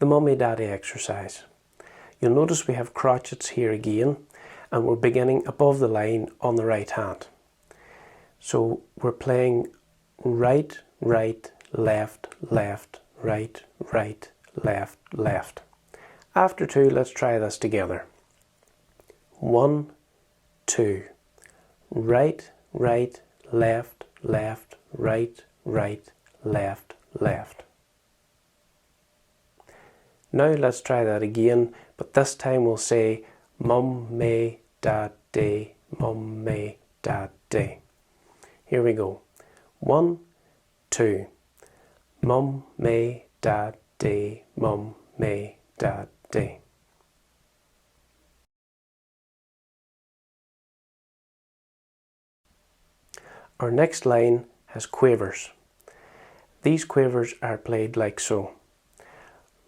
the mummy-daddy exercise. You'll notice we have crotchets here again, and we're beginning above the line on the right hand. So we're playing right, right, left, left, right, right, left, left. After 2, let's try this together. 1, 2. Right, right, left, left, right, right, left, left. Now let's try that again, but this time we'll say mum, me, dad, day, mum, me, dad, day. Here we go. 1, 2. Mum, me, dad, day, mum, me, dad, day. Our next line has quavers. These quavers are played like so.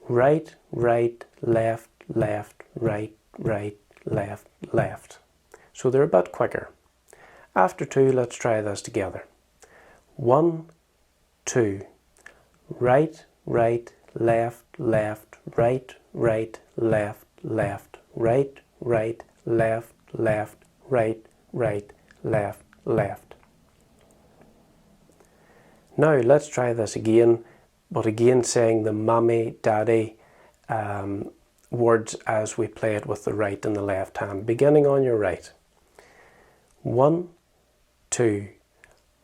Right, right, left, left, right, right, left, left. So they're a bit quicker. After 2, let's try this together. 1, 2. Right, right, left, left, right, right, left, left, right, right, left, left, right, right, left, left. Now let's try this again, but again saying the mummy, daddy words as we play it with the right and the left hand, beginning on your right. 1, 2.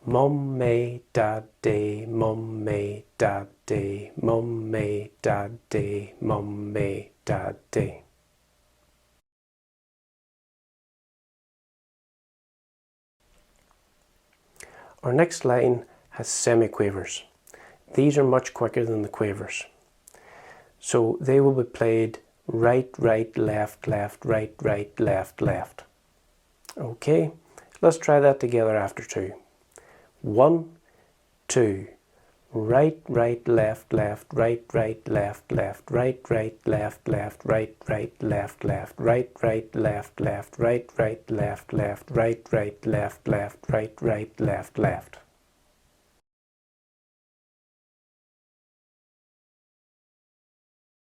Mum, me, dad, day, mum, me, dad, day, mum, me, dad, day, mum, me, dad, day. Our next line has semi-quavers. These are much quicker than the quavers. So they will be played right, right, left, left, right, right, left, left. Okay, let's try that together after 2. 1, 2. Right, right, left, left, right, right, left, left, right, right, left, left, right, right, left, left, right, right, left, left, right, right, left, left, right, right, left, left, right, right, left, left.